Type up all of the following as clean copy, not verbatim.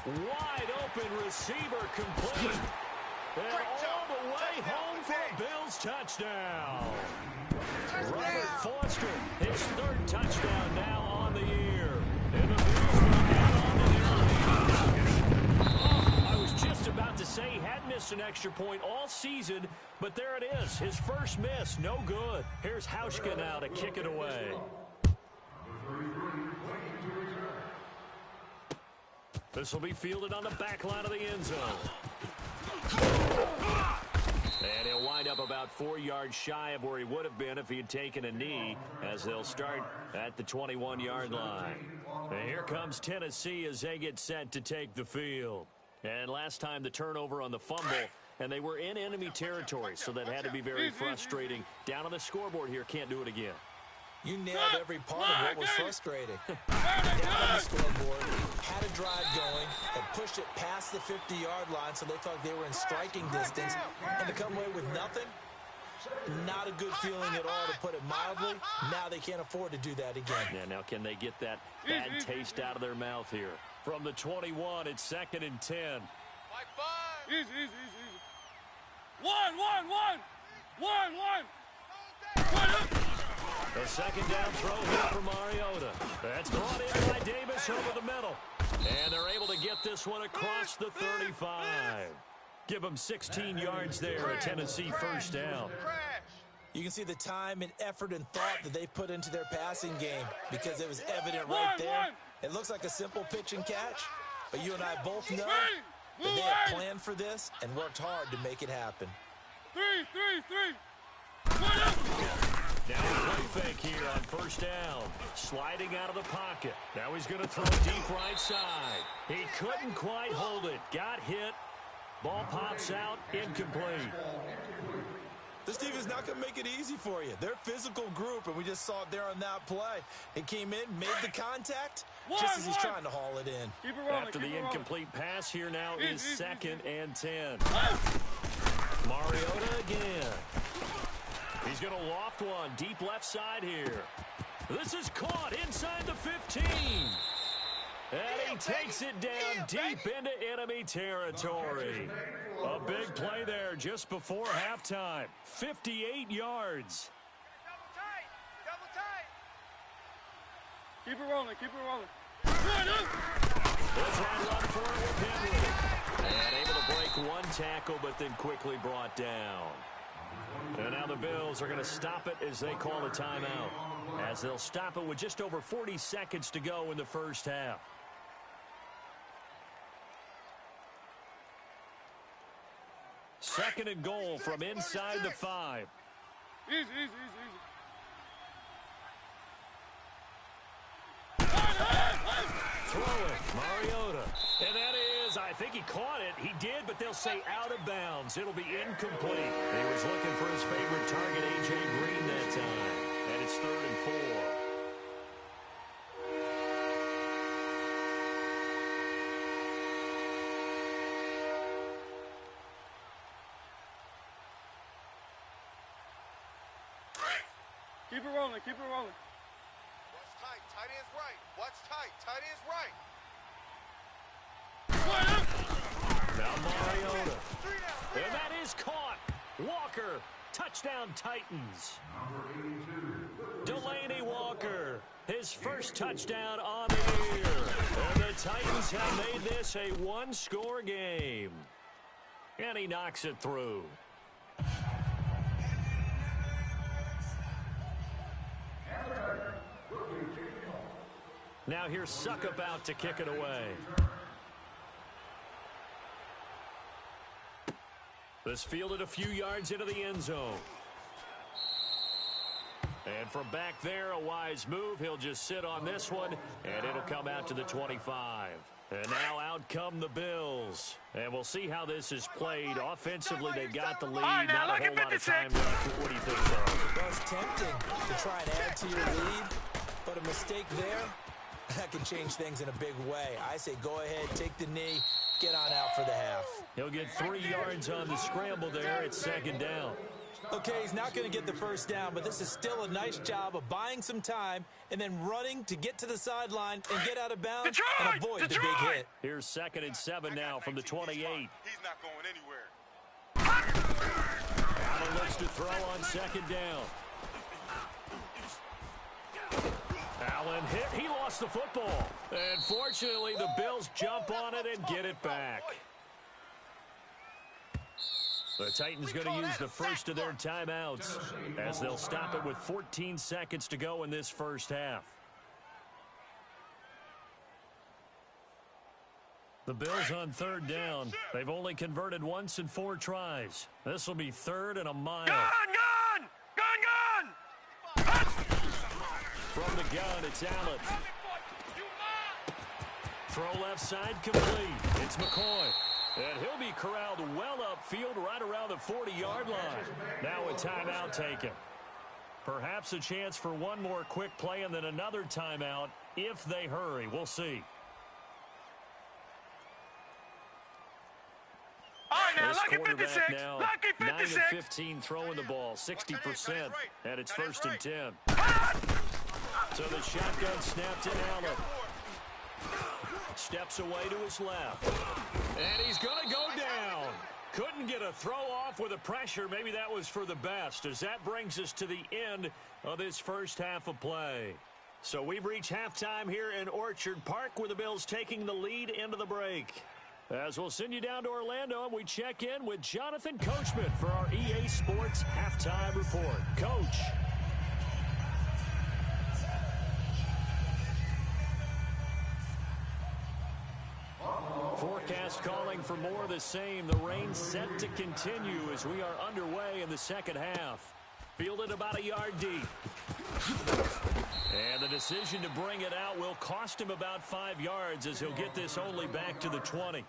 Wide open receiver complete. And all the way home for a Bills touchdown. Robert Foster, his third touchdown now on the year. And the Bills will add on to their lead. Oh, I was just about to say he had missed an extra point all season, but there it is. His first miss, no good. Here's Hauschka now to kick it away. This will be fielded on the back line of the end zone. And he'll wind up about 4 yards shy of where he would have been if he had taken a knee, as they'll start at the 21-yard line. And here comes Tennessee as they get set to take the field. And last time the turnover on the fumble, and they were in enemy territory, so that had to be very frustrating. Down on the scoreboard here, can't do it again. You nailed every part of what was frustrating. Down on the scoreboard, had a drive going, and pushed it past the 50-yard line so they thought they were in striking distance, and to come away with nothing, not a good feeling at all, to put it mildly. Now they can't afford to do that again. Yeah, now can they get that bad taste out of their mouth here? From the 21, it's 2nd and 10. Easy. 1. The second down throw here for Mariota. That's brought in by Davis over the middle. And they're able to get this one across the 35. Give them 16 yards there, a Tennessee first down. You can see the time and effort and thought that they put into their passing game, because it was evident right there. It looks like a simple pitch and catch, but you and I both know that they have planned for this and worked hard to make it happen. 3. Now a play fake here on first down. Sliding out of the pocket. Now he's going to throw deep right side. He couldn't quite hold it. Got hit. Ball pops out. Incomplete. This team is not going to make it easy for you. They're a physical group, and we just saw it there on that play. It came in, made the contact, just as he's trying to haul it in. After the incomplete pass, here now is 2nd and 10. Mariota again. He's going to loft one deep left side here. This is caught inside the 15. And he takes it down deep into enemy territory. A big play there just before halftime. 58 yards. Double tight. Keep it rolling. Let's run for it with Henry. And able to break one tackle, but then quickly brought down. And now the Bills are going to stop it as they call a timeout, as they'll stop it with just over 40 seconds to go in the first half. Second and goal from inside the 5. Easy. Throw it, Mariota. And that is, I think he caught it. He did, but they'll say out of bounds. It'll be incomplete. He was looking for his favorite target, A.J. Green, that time. And it's 3rd and 4. Keep it rolling. Watch tight. Tight end's right. Watch tight. Tight end's right. Now Mariota. And that is caught. Walker. Touchdown Titans. Delaney Walker. His first touchdown on the year. And the Titans have made this a one-score game. And he knocks it through. Now here's Suckup out to kick it away. This fielded a few yards into the end zone. And from back there, a wise move. He'll just sit on this one, and it'll come out to the 25. And now out come the Bills. And we'll see how this is played. Offensively, they've got the lead. Not a whole lot of time left. What do you think, Charles? Well, it's tempting to try and add to your lead, but a mistake there, that can change things in a big way. I say go ahead, take the knee, get on out for the half. He'll get 3 yards on the scramble there. It's 2nd down. Okay, he's not going to get the first down, but this is still a nice job of buying some time and then running to get to the sideline and get out of bounds and avoid the big hit. Here's 2nd and 7 now from the 28. He's not going anywhere. Allen looks to throw on 2nd down. Allen hit. He lost the football. And fortunately, the Bills jump on it and get it back. The Titans going to use the first of their timeouts as they'll stop it with 14 seconds to go in this first half. The Bills on 3rd down. They've only converted once in 4 tries. This will be 3rd and a mile. Gun! From the gun, it's Allen. Throw left side complete. It's McCoy. And he'll be corralled well upfield right around the 40-yard line. Now a timeout taken. Perhaps a chance for one more quick play and then another timeout if they hurry. We'll see. All right, now, This lucky quarterback 56. now, Lucky 56. 9 of 15 throwing the ball, 60%, and it's 1st and 10. So the shotgun snap to Allen. Steps away to his left. And he's going to go down. Couldn't get a throw off with the pressure. Maybe that was for the best, as that brings us to the end of this first half of play. So we've reached halftime here in Orchard Park, with the Bills taking the lead into the break. As we'll send you down to Orlando, and we check in with Jonathan Coachman for our EA Sports Halftime Report. Coach. Forecast calling for more of the same. The rain set to continue as we are underway in the second half. Fielded about a yard deep. And the decision to bring it out will cost him about 5 yards, as he'll get this only back to the 20.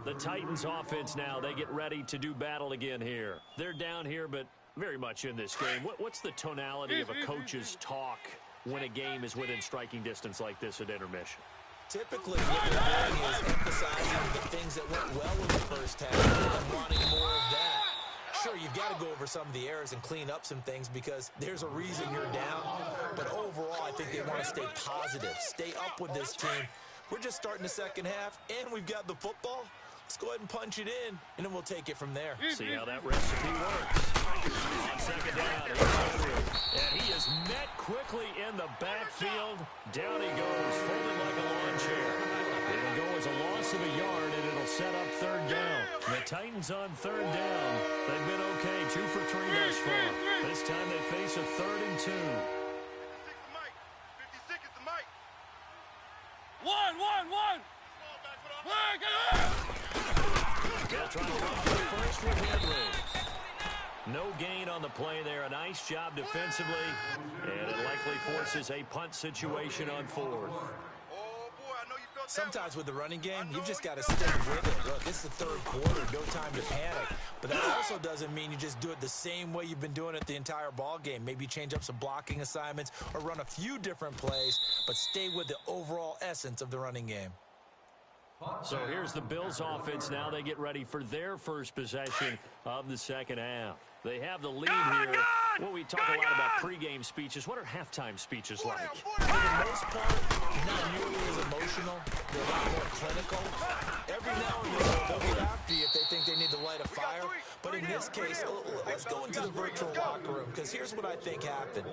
The Titans offense now, they get ready to do battle again here. They're down here, but very much in this game. What's the tonality of a coach's talk when a game is within striking distance like this at intermission? Typically, what they're doing is emphasizing the things that went well in the first half and wanting more of that. Sure, you've got to go over some of the errors and clean up some things because there's a reason you're down. But overall, I think they want to stay positive, stay up with this team. We're just starting the second half, and we've got the football. Let's go ahead and punch it in, and then we'll take it from there. See how that recipe works. On 2nd down, and he is met quickly in the backfield. Down he goes, folded like a lawn chair. It'll go as a loss of a yard, and it'll set up 3rd down. The Titans on 3rd down. They've been okay, 2 for 3 thus far. This time they face a 3rd and 2. 56 is the mic. One. They'll try to go for the first with Henry. No gain on the play there. A nice job defensively. And it likely forces a punt situation on 4th. Oh, boy, I know you felt that Sometimes with the running game, you've just got to stick with it. Look, it's the 3rd quarter, no time to panic. But that also doesn't mean you just do it the same way you've been doing it the entire ball game. Maybe change up some blocking assignments or run a few different plays, but stay with the overall essence of the running game. So here's the Bills offense now. They get ready for their first possession of the second half. They have the lead here. Well, we talk a lot about pregame speeches. What are halftime speeches like? For the most part, not nearly as emotional. They're a lot more clinical. Every now and then, they'll get after you if they think they need to light a fire. But in this case, let's go into the virtual locker room, because here's what I think happened.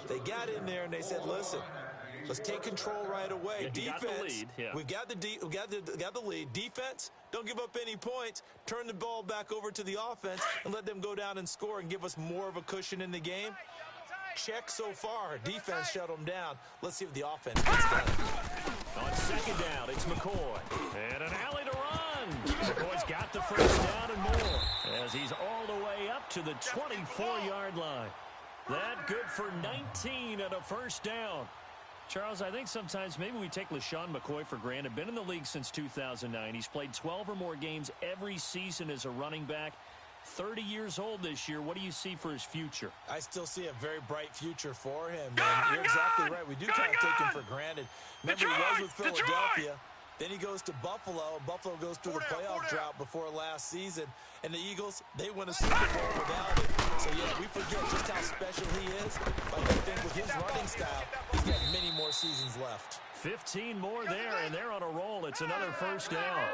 They got in there and they said, listen, let's take control right away. Yeah, defense, got the lead, yeah. we've got the lead. Defense, don't give up any points. Turn the ball back over to the offense and let them go down and score and give us more of a cushion in the game. Check so far. Defense shut them down. Let's see if the offense gets done. On 2nd down, it's McCoy. And an alley to run. McCoy's got the first down and more, as he's all the way up to the 24-yard line. That good for 19 and a first down. Charles, I think sometimes maybe we take LaShawn McCoy for granted. Been in the league since 2009. He's played 12 or more games every season as a running back. 30 years old this year. What do you see for his future? I still see a very bright future for him. And you're exactly right. We do kind of take him for granted. Remember, he was with Philadelphia. Then he goes to Buffalo. Buffalo goes through the playoff drought before last season. And the Eagles, they win a Super Bowl without him. So, yeah, we forget just how special he is. But I think with his running style, he's got many more seasons left. 15 more there, and they're on a roll. It's another first down.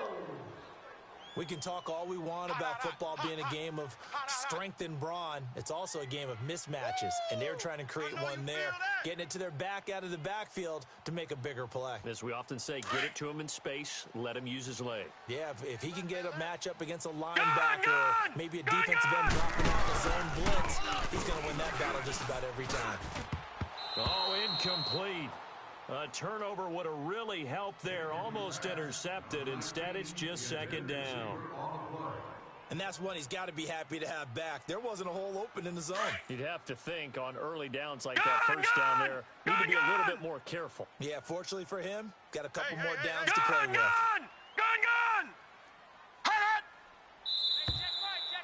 We can talk all we want about football being a game of strength and brawn. It's also a game of mismatches, and they're trying to create one there, getting it to their back out of the backfield to make a bigger play. As we often say, get it to him in space, let him use his leg. Yeah, if he can get a matchup against a linebacker, maybe a defensive end dropping out the zone blitz, he's going to win that battle just about every time. Oh, incomplete. A turnover would have really helped there. Almost intercepted. Instead, it's just second down. And that's one he's got to be happy to have back. There wasn't a hole open in the zone. You'd have to think on early downs like that first down there, need to be a little bit more careful. Yeah, fortunately for him, got a couple more downs to play with.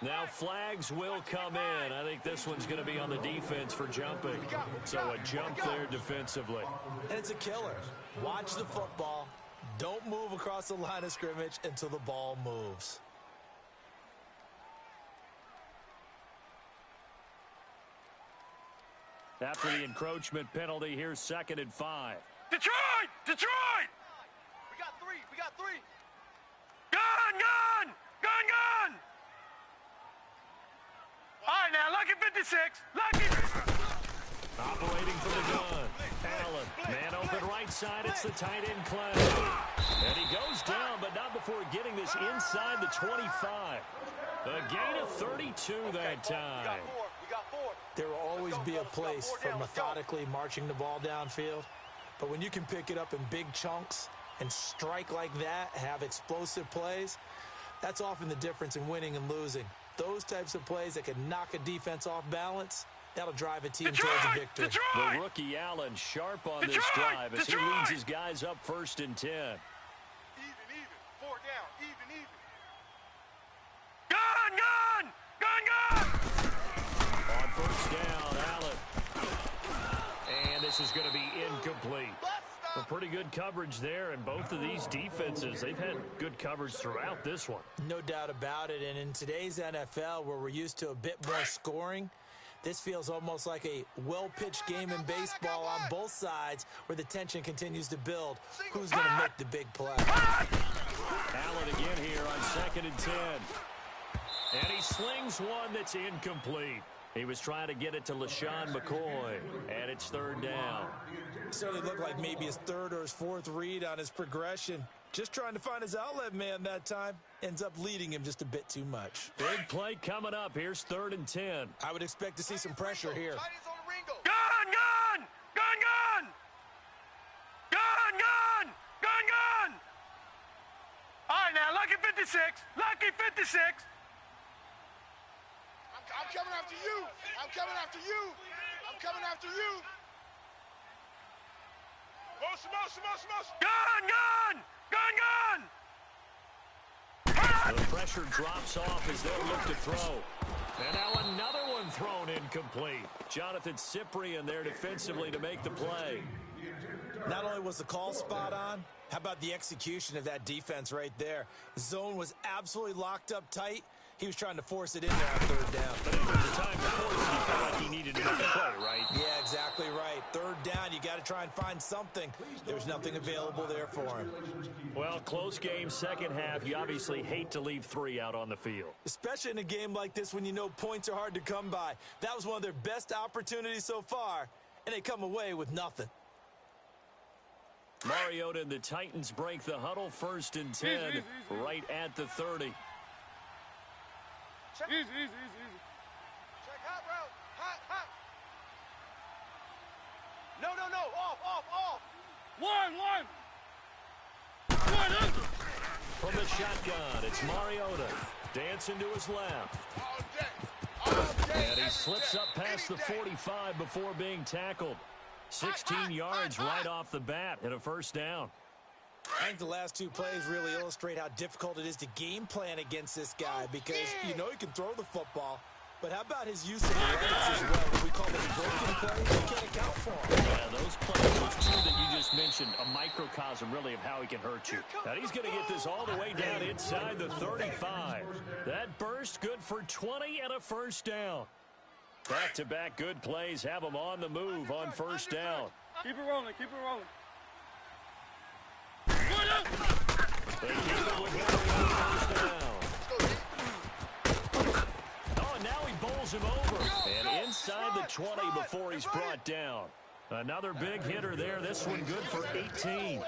Now flags will come in. I think this one's going to be on the defense for jumping. So a jump there defensively. And it's a killer. Watch the football. Don't move across the line of scrimmage until the ball moves. After the encroachment penalty, here's 2nd and 5. Detroit! Detroit! We got three. We got three. Gun! All right, now, lucky 56. Lucky. Operating from the gun. Allen, man open right side. It's the tight end Clay. And he goes down, but not before getting this inside the 25. A gain of 32 that time. We got four. There will always be a place for methodically marching the ball downfield. But when you can pick it up in big chunks and strike like that, have explosive plays, that's often the difference in winning and losing. Those types of plays that can knock a defense off balance, that'll drive a team towards a victory. The rookie Allen sharp on this drive as he leads his guys up 1st and 10. Even. 4 down. Even. On 1st down, Allen. And this is going to be incomplete. A pretty good coverage there, and both of these defenses, they've had good coverage throughout this one. No doubt about it, and in today's NFL, where we're used to a bit more scoring, this feels almost like a well-pitched game in baseball on both sides where the tension continues to build. Who's going to make the big play? Allen again here on 2nd and 10. And he slings one that's incomplete. He was trying to get it to LaShawn McCoy, and it's 3rd down. It certainly looked like maybe his 3rd or his 4th read on his progression. Just trying to find his outlet man that time. Ends up leading him just a bit too much. Big play coming up. Here's 3rd and 10. I would expect to see some pressure here. Gun! All right, now, lucky 56. Lucky 56. I'm coming after you. I'm coming after you. Motion. Gun! The pressure drops off as they'll look to throw. And now another one thrown incomplete. Jonathan Cyprien there defensively to make the play. Not only was the call spot on, how about the execution of that defense right there? The zone was absolutely locked up tight. He was trying to force it in there on 3rd down. But if there was a time to force it, he felt like he needed to make the play, right? Yeah, exactly right. 3rd down, you got to try and find something. There's nothing available there for him. Well, close game, second half. You obviously hate to leave 3 out on the field. Especially in a game like this when you know points are hard to come by. That was one of their best opportunities so far, and they come away with nothing. Mariota and the Titans break the huddle 1st and 10 right at the 30. Easy. Check hot route. Hot. No. Off. One. From the shotgun, it's Mariota. Dancing to his left. All day. And he slips up past the 45 before being tackled. 16 yards right off the bat and a 1st down. I think the last 2 plays really illustrate how difficult it is to game plan against this guy because you know he can throw the football, but how about his use of the legs as well? What we call the broken plays, you can't account for him. Yeah, those plays, those 2 that you just mentioned, a microcosm really of how he can hurt you. Now he's going to get this all the way down inside the 35. That burst good for 20 and a 1st down. Back-to-back good plays have them on the move on first down. Keep it rolling, keep it rolling. They keep it with Henry on first down. Oh, and now he bowls him over. And inside the 20 before he's brought down. Another big hitter there. This one good for 18.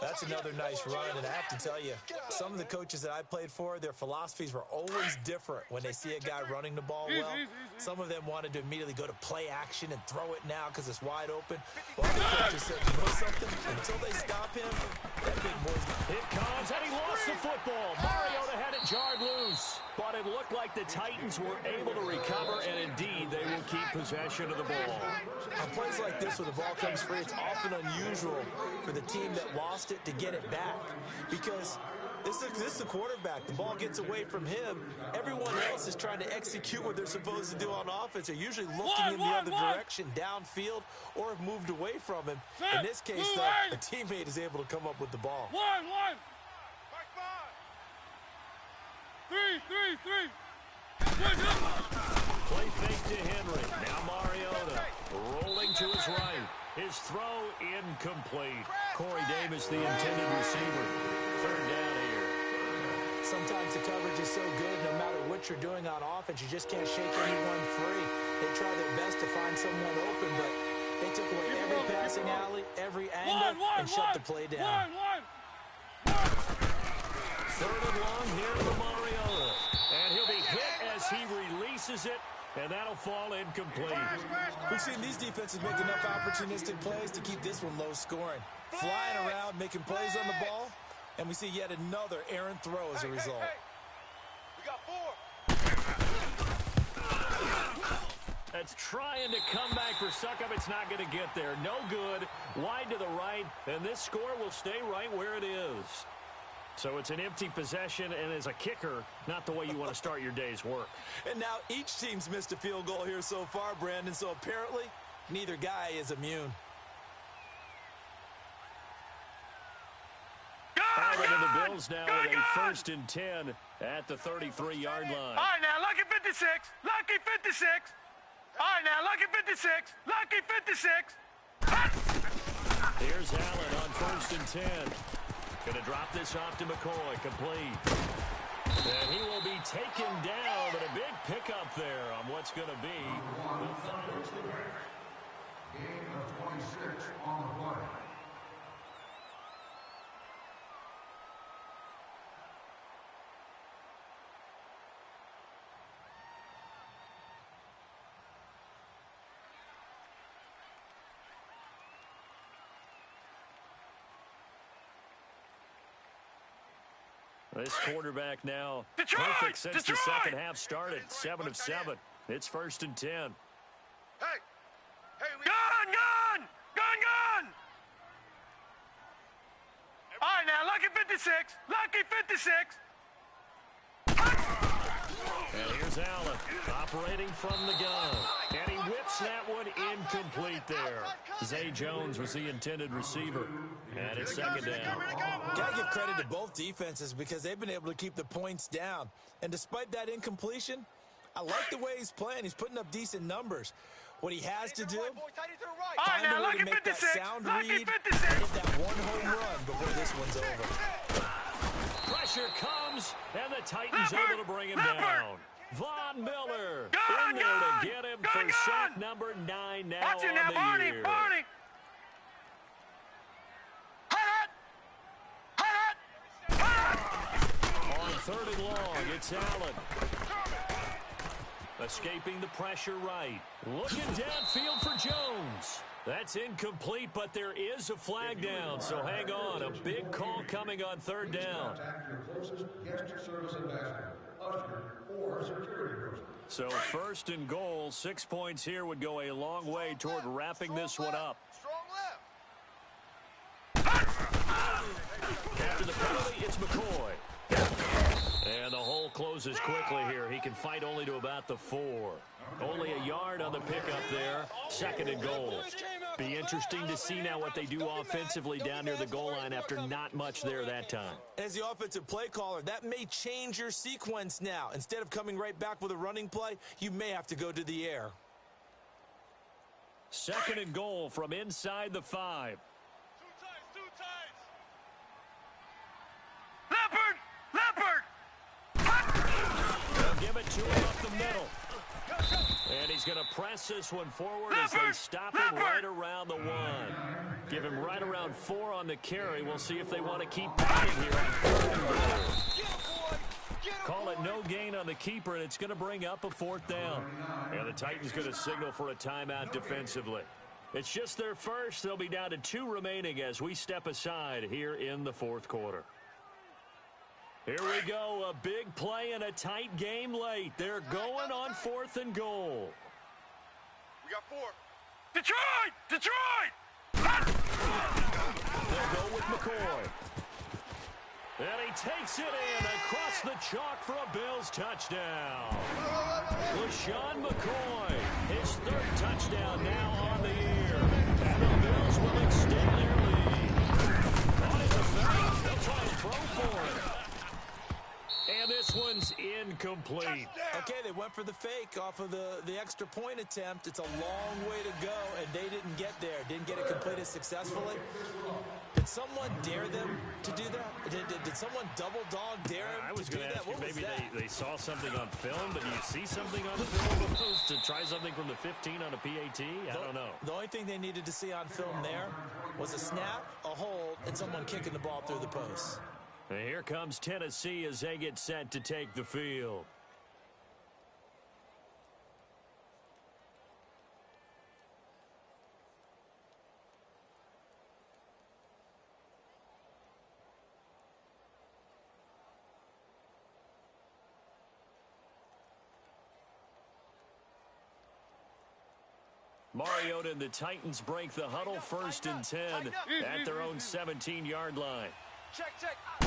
That's another nice run, and I have to tell you, some of the coaches that I played for, their philosophies were always different when they see a guy running the ball well. Some of them wanted to immediately go to play action and throw it now because it's wide open. Well, the coaches said, you know something? Until they stop him, that big boy's... It comes, and he lost the football. Mariota had it jarred loose. But it looked like the Titans were able to recover, and indeed, they will keep possession of the ball. On plays like this where the ball comes free, it's often unusual for the team that lost it to get it back. Because this is the quarterback. The ball gets away from him. Everyone else is trying to execute what they're supposed to do on offense. They're usually looking in the other direction, downfield, or have moved away from him. In this case, though, a teammate is able to come up with the ball. Three. Play fake to Henry. Now Mariota rolling to his right. His throw incomplete. Corey Davis, the intended receiver. Third down here. Sometimes the coverage is so good, no matter what you're doing on offense, you just can't shake anyone free. They try their best to find someone open, but they took away every passing alley, every angle, and shut the play down. Third and long here for Mariota. And he'll be hit as he releases it, and that'll fall incomplete. We've seen these defenses make enough opportunistic plays to keep this one low scoring. Flying around, making plays on the ball, and we see yet another errant throw as a result. We got 4. That's trying to come back for Suckup. It's not going to get there. No good. Wide to the right, and this score will stay right where it is. So it's an empty possession, and as a kicker, not the way you want to start your day's work. And now each team's missed a field goal here so far, Brandon, so apparently neither guy is immune. Over to the Bills now with a 1st and 10 at the 33-yard line. All right, now, lucky 56. Lucky 56. All right, now, lucky 56. Lucky 56. Here's Allen on 1st and 10. Going to drop this off to McCoy, complete. And he will be taken down, but a big pickup there on what's going to be the final. Gain of 26 on the play. This quarterback now Detroit! perfect since Detroit! the second half started. 7 of 7. It's 1st and 10. Hey, we Gun! All right, now, lucky 56. Lucky 56. And here's Allen operating from the gun. And he whips that one incomplete there. Zay Jones was the intended receiver. And it's 2nd down. Got to give credit to both defenses because they've been able to keep the points down. And despite that incompletion, I like the way he's playing. He's putting up decent numbers. What he has to do, find a way to make that sound read and hit that one home run before this one's over. Pressure comes, and the Titans able to bring him down. Von Miller in there to get him for sack number 9 now Watch it on now, the Barney, year. Barney. On 3rd and long, it's Allen. Escaping the pressure right. Looking downfield for Jones. That's incomplete, but there is a flag down, so hang on. A big call coming on 3rd down. So 1st and goal, 6 points here would go a long way toward wrapping this one up. After the penalty, it's McCoy. And the hole closes quickly here. He can fight only to about the 4. Only a yard on the pickup there. 2nd and goal. Be interesting to see now what they do offensively down near the goal line after not much there that time. As the offensive play caller, that may change your sequence now. Instead of coming right back with a running play, you may have to go to the air. 2nd and goal from inside the 5. Two tights. Leopard! They'll give it to him up the middle. And he's going to press this one forward as they stop him right around the 1. Give him right around 4 on the carry. We'll see if they want to keep batting here. Call it no gain on the keeper, and it's going to bring up a 4th down. And the Titans going to signal for a timeout defensively. It's just their first. They'll be down to 2 remaining as we step aside here in the 4th quarter. Here we go, a big play and a tight game late. They're going on 4th and goal. We got 4. Detroit! They'll go with McCoy. And he takes it in across the chalk for a Bills touchdown. LaShawn McCoy, his 3rd touchdown now on the year. And the Bills will extend their lead. On in the fake, they'll try and throw for it. And this one's incomplete. Okay, they went for the fake off of the extra point attempt. It's a long way to go, and they didn't get there. Didn't get it completed successfully. Did someone dare them to do that? Did someone double dog dare them I was to do going to that? ask you, What was maybe that? they saw something on film, but do you see something on film opposed to try something from the 15 on a PAT? I don't know. The only thing they needed to see on film there was a snap, a hold, and someone kicking the ball through the post. And here comes Tennessee as they get set to take the field. Mariota and the Titans break the huddle 1st and 10 at their own 17-yard line. Check.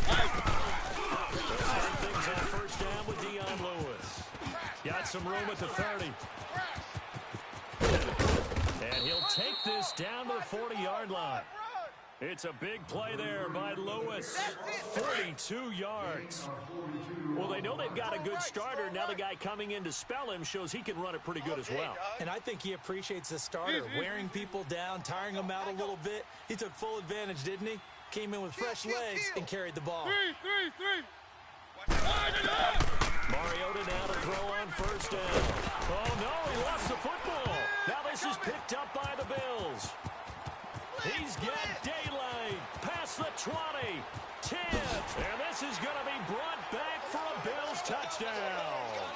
They'll start things on 1st down with Dion Lewis. Got some room at the 30. And he'll take this down to the 40-yard line. It's a big play there by Lewis. 42 yards. Well, they know they've got a good starter. Now the guy coming in to spell him shows he can run it pretty good as well. And I think he appreciates the starter, wearing people down, tiring them out a little bit. He took full advantage, didn't he? Came in with fresh legs and carried the ball. Three. Mariota now to throw on 1st down. Oh, no, he lost the football. Now this is picked up by the Bills. He's got daylight past the 20, 10, and this is going to be brought back for a Bills touchdown.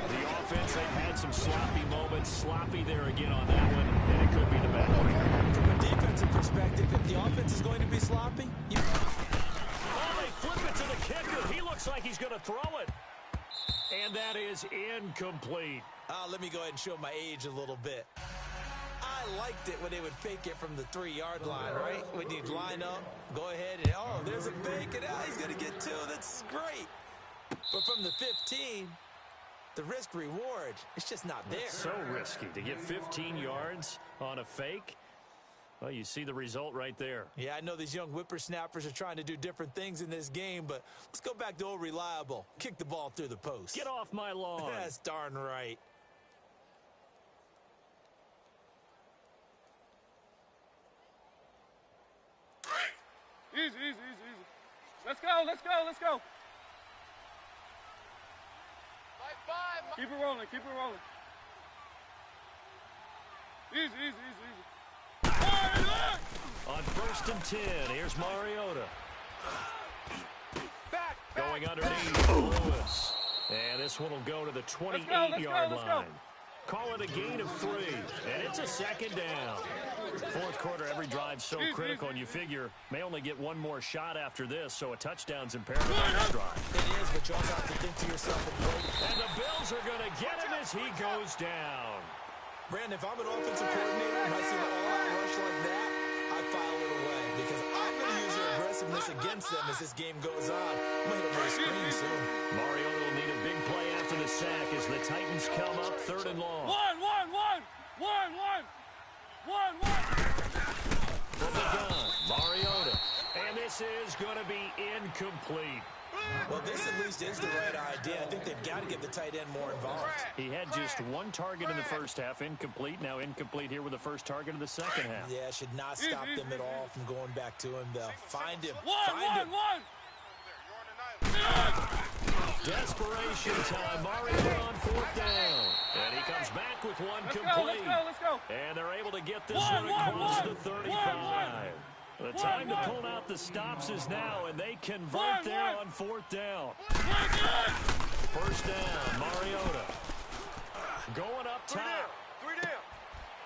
The offense, they've had some sloppy moments, sloppy there again on that one, and it could be the back. From a defensive perspective, if the offense is going to be sloppy, Oh, they flip it to the kicker. He looks like he's going to throw it. And that is incomplete. let me go ahead and show my age a little bit. I liked it when they would fake it from the 3-yard line, right? When you'd line up, go ahead and, oh, there's a fake, and he's going to get 2. That's great. But from the 15, the risk-reward, it's just not there. It's so risky to get 15 yards on a fake. Well, you see the result right there. Yeah, I know these young whippersnappers are trying to do different things in this game, but let's go back to old reliable. Kick the ball through the post. Get off my lawn. That's darn right. Easy. Let's go. Keep it rolling. Easy. On 1st and 10, here's Mariota. Going underneath Lewis. And this one will go to the 28-yard line. Call it a gain of 3, and it's a 2nd down. 4th quarter, every drive's so critical, and you figure may only get one more shot after this, so a touchdown's imperative on this drive. It is, but you also have to think to yourself, and the Bills are going to get him as he goes down. Brandon, if I'm an offensive coordinator and I see an all-out rush like that, I file it away because I'm going to use their aggressiveness against them as this game goes on. I'm going to hit them with a screen soon. Mariota will need a big play after the sack as the Titans come up 3rd and long. One. From the gun, Mariota. And this is going to be incomplete. Well, this at least is the right idea. I think they've got to get the tight end more involved. He had just one target in the first half, incomplete. Now incomplete here with the first target of the second half. Yeah, should not stop them at all from going back to him. They'll find him. Desperation time. Mariota on fourth down. And he comes back with one complete. Let's go. And they're able to get this one across the 35. The time to pull out the stops is now, and they convert there on fourth down. First down, Mariota. Going up top.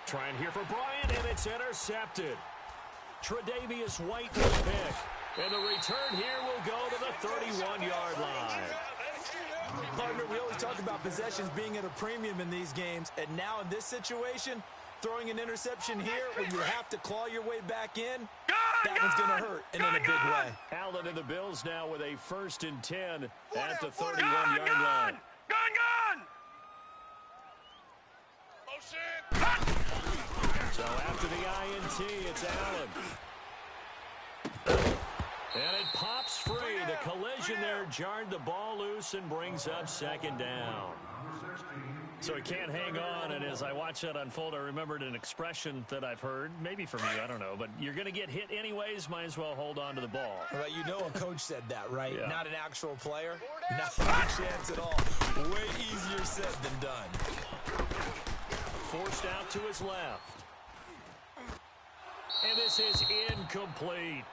Trying here for Bryant, and it's intercepted. Tre'Davious White with the pick. And the return here will go to the 31-yard line. Partner, we always talk about possessions being at a premium in these games, and now in this situation, throwing an interception here when you have to claw your way back in, that one's going to hurt, and in a big way. Allen and the Bills now with a 1st and 10 at the 31-yard line. So after the INT, it's Allen. And it pops free. The collision there jarred the ball loose and brings up second down. So he can't hang on, and as I watch that unfold, I remembered an expression that I've heard, maybe from you, I don't know, but you're going to get hit anyways, might as well hold on to the ball. Well, you know a coach said that, right? Yeah. Not an actual player. Not a chance at all. Way easier said than done. Forced out to his left. And this is incomplete.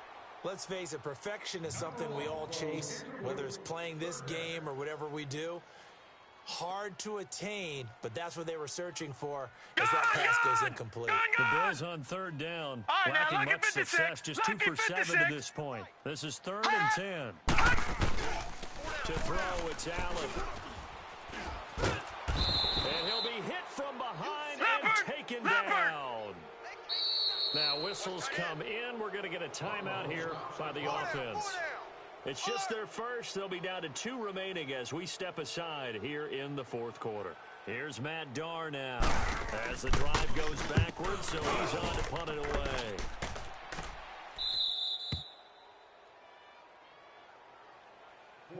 Let's face it, perfection is something we all chase, whether it's playing this game or whatever we do. Hard to attain, but that's what they were searching for as that pass goes incomplete. The Bills on third down, lacking much success, just 2 for 7 to this point. This is 3rd and 10. To throw, it's Allen. And he'll be hit from behind and taken down. Now whistles come in. We're going to get a timeout here by the offense. It's just their first. They'll be down to 2 remaining as we step aside here in the 4th quarter. Here's Matt Darr now as the drive goes backwards, so he's on to punt it away.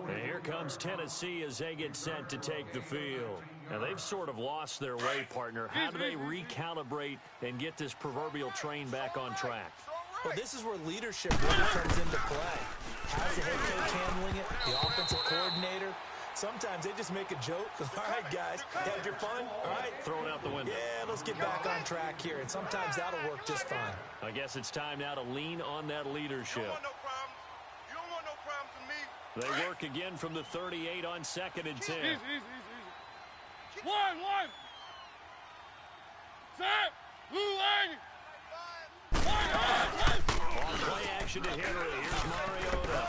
And here comes Tennessee as they get set to take the field. Now, they've sort of lost their way, partner. How do they recalibrate and get this proverbial train back on track? Well, this is where leadership really comes into play. How's the head coach handling it? The offensive coordinator? Sometimes they just make a joke. All right, guys, had your fun? All right. Throw it out the window. Yeah, let's get back on track here. And sometimes that'll work just fine. I guess it's time now to lean on that leadership. You don't want no problems with me. They work again from the 38 on 2nd and 10. Easy. One. Set. Blue leg. On play action to Henry. Here's Mariota.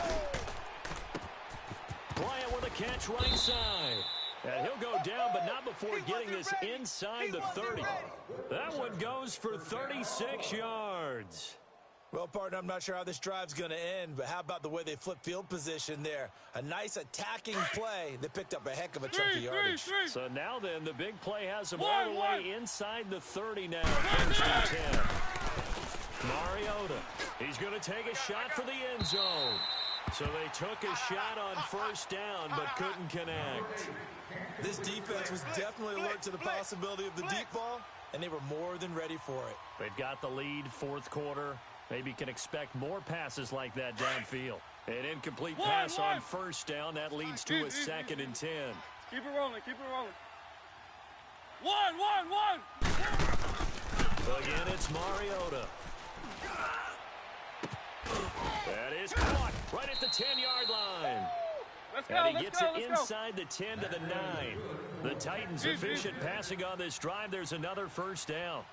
Bryant with a catch right side. And he'll go down, but not before getting this inside the 30. That one goes for 36 yards. Well, partner, I'm not sure how this drive's going to end, but how about the way they flip field position there? A nice attacking play. They picked up a heck of a chunk of yardage. So now then, the big play has them all the way inside the 30 now. 1st and 10. Mariota. He's going to take a shot for the end zone. So they took a shot on 1st down, but couldn't connect. This defense was definitely alert to the possibility of the deep ball, and they were more than ready for it. They've got the lead, 4th quarter. Maybe can expect more passes like that downfield. An incomplete pass on 1st down. That leads to a 2nd and 10. Keep it rolling. One. Again, it's Mariota. That is caught right at the 10-yard line. And he gets it inside the 10 to the 9. The Titans efficient passing on this drive. There's another 1st down.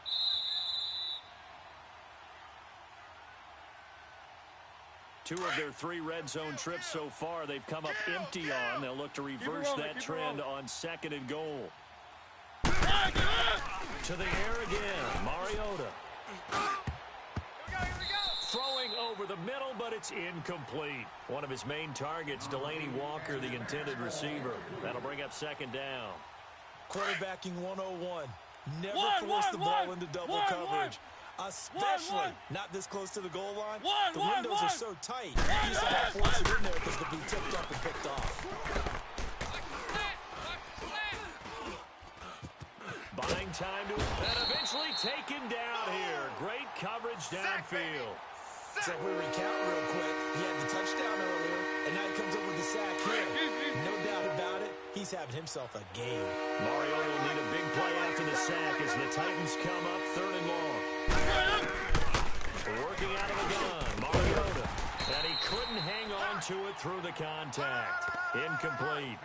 Two of their 3 red zone trips so far, they've come up empty on. They'll look to reverse that trend on 2nd and goal. To the air again, Mariota. Throwing over the middle, but it's incomplete. One of his main targets, Delaney Walker, the intended receiver. That'll bring up 2nd down. Quarterbacking 101. Never force the ball into double coverage. Especially not this close to the goal line. The windows are so tight. You just have to force it in there because it'll be tipped up and picked off. Buying time to and eventually taken down here. Great coverage downfield. So if we recount real quick, he had the touchdown earlier, and now he comes up with the sack here. No doubt about it, he's having himself a game. Mariota will need a big play after the sack as the Titans come up 3rd and long. Working out of the gun, Mariota. And he couldn't hang on to it through the contact. Incomplete.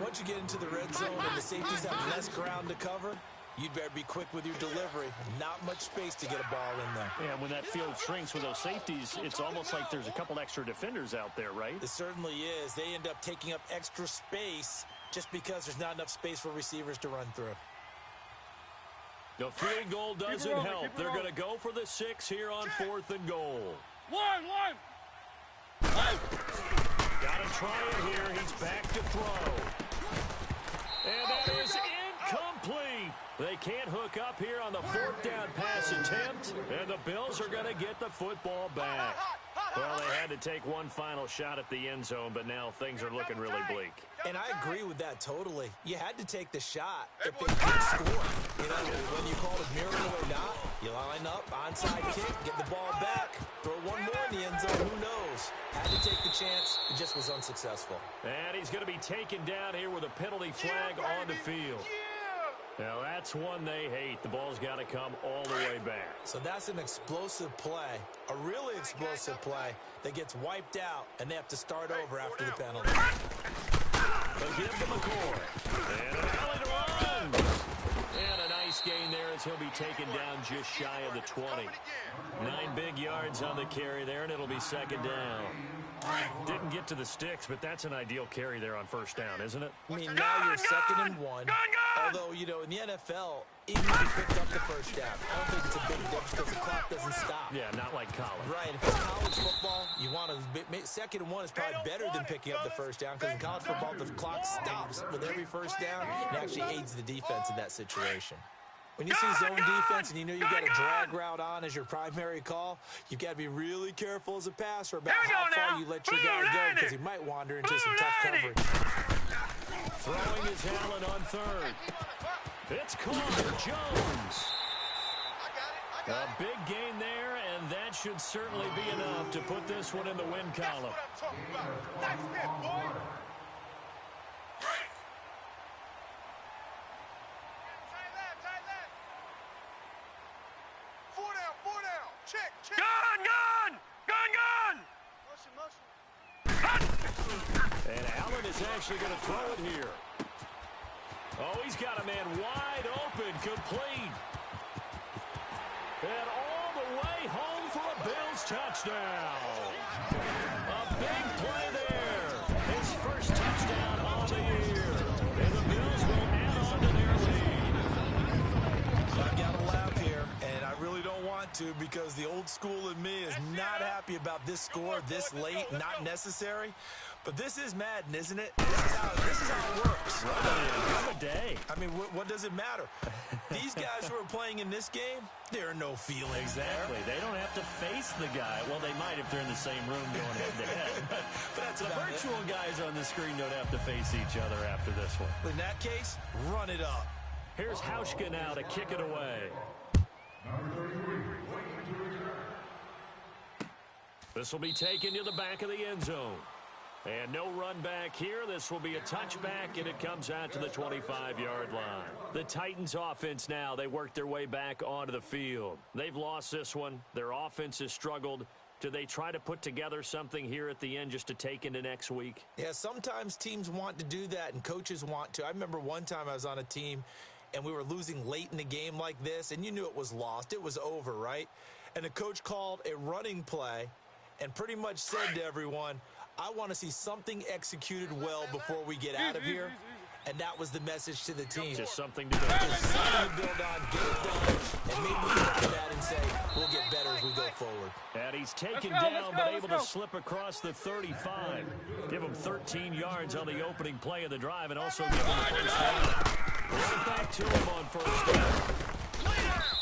Once you get into the red zone and the safeties have less ground to cover, you'd better be quick with your delivery. Not much space to get a ball in there. Yeah, when that field shrinks with those safeties, it's almost like there's a couple extra defenders out there, right? It certainly is. They end up taking up extra space just because there's not enough space for receivers to run through. The field goal doesn't help. They're going to go for the 6 here on 4th and goal. Got to try it here. He's back to throw. And that is incomplete. They can't hook up here on the 4th down pass attempt, and the Bills are going to get the football back. Well, they had to take one final shot at the end zone, but now things are looking really bleak. And I agree with that totally. You had to take the shot if they could score. You know, whether you call it a miracle or not, you line up, onside kick, get the ball back, throw one more in the end zone, who knows? Had to take the chance, it just was unsuccessful. And he's going to be taken down here with a penalty flag on the field. Now, that's one they hate. The ball's got to come all the way back. So that's an explosive play, a really explosive play that gets wiped out, and they have to start over after the penalty. They'll give to McCoy. And an alley to run. And a nice gain there as he'll be taken down just shy of the 20. 9 big yards on the carry there, and it'll be 2nd down. Didn't get to the sticks, but that's an ideal carry there on 1st down, isn't it? I mean, now you're 2nd and 1. Although, you know, in the NFL, even if you picked up the 1st down, I don't think it's a big difference because the clock doesn't stop. Yeah, not like college. Right. If it's college football, you want to 2nd and 1 is probably better than picking up the 1st down because in college football, the clock stops with every 1st down. It actually aids the defense in that situation. When you see zone defense and you know you got a drag route on as your primary call, you've got to be really careful as a passer about how far you let your guy go because he might wander into some tough coverage. Throwing is Allen on 3rd. It's caught. Jones. A big gain there, and that should certainly be enough to put this one in the win column. And Allen is actually going to throw it here. Oh, he's got a man wide open, complete. And all the way home for a Bills touchdown. A big play there. His first touchdown on the year. And the Bills will add on to their lead. I've got to laugh here, and I really don't want to because the old school in me is not happy about this score this late, not necessary. But this is Madden, isn't it? This is how it works. Right. A day. I mean, what does it matter? These guys who are playing in this game, there are no feelings Exactly. there. They don't have to face the guy. Well, they might if they're in the same room going head-to-head. But that's The about virtual guys on the screen don't have to face each other after this one. it. In that case, run it up. Here's Hauschka now to kick it away. This will be taken to the back of the end zone. And no run back here. This will be a touchback, and it comes out to the 25-yard line. The Titans offense now, they work their way back onto the field. They've lost this one. Their offense has struggled. Do they try to put together something here at the end just to take into next week? Yeah, sometimes teams want to do that, and coaches want to. I remember one time I was on a team, and we were losing late in the game like this, and you knew it was lost. It was over, right? And the coach called a running play and pretty much said to everyone, I want to see something executed well before we get out of here. And that was the message to the team. Just something to do. Just something to build on, get it done, and maybe we look at that and say, we'll get better as we go forward. And he's taken down, but able to slip across the 35. Give him 13 yards on the opening play of the drive and also give him the first down. Right back to him on first down.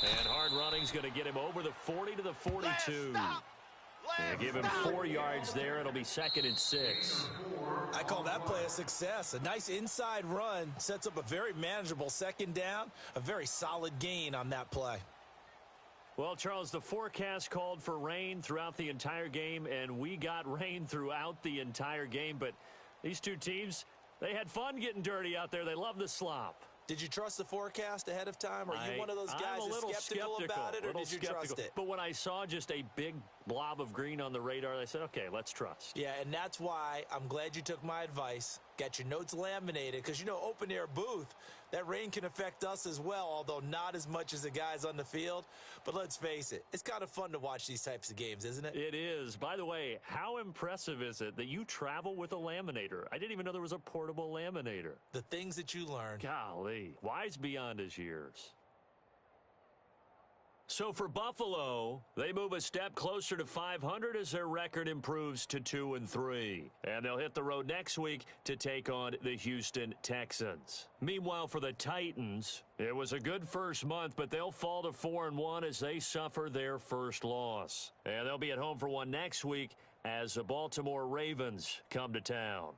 And hard running's going to get him over the 40 to the 42. Yeah, give him 4 yards there. It'll be 2nd and 6. I call that play a success. A nice inside run sets up a very manageable 2nd down. A very solid gain on that play. Well, Charles, the forecast called for rain throughout the entire game, and we got rain throughout the entire game. But these two teams, they had fun getting dirty out there. They love the slop. Did you trust the forecast ahead of time? Are you one of those guys that's skeptical about it, or did you trust it? But when I saw just a big blob of green on the radar, I said, okay, let's trust. Yeah, and that's why I'm glad you took my advice. Got your notes laminated, because, you know, open-air booth, that rain can affect us as well, although not as much as the guys on the field. But let's face it, it's kind of fun to watch these types of games, isn't it? It is. By the way, how impressive is it that you travel with a laminator? I didn't even know there was a portable laminator. The things that you learn. Golly, wise beyond his years. So for Buffalo, they move a step closer to 500 as their record improves to 2-3. And they'll hit the road next week to take on the Houston Texans. Meanwhile, for the Titans, it was a good first month, but they'll fall to 4-1 as they suffer their first loss. And they'll be at home for one next week as the Baltimore Ravens come to town.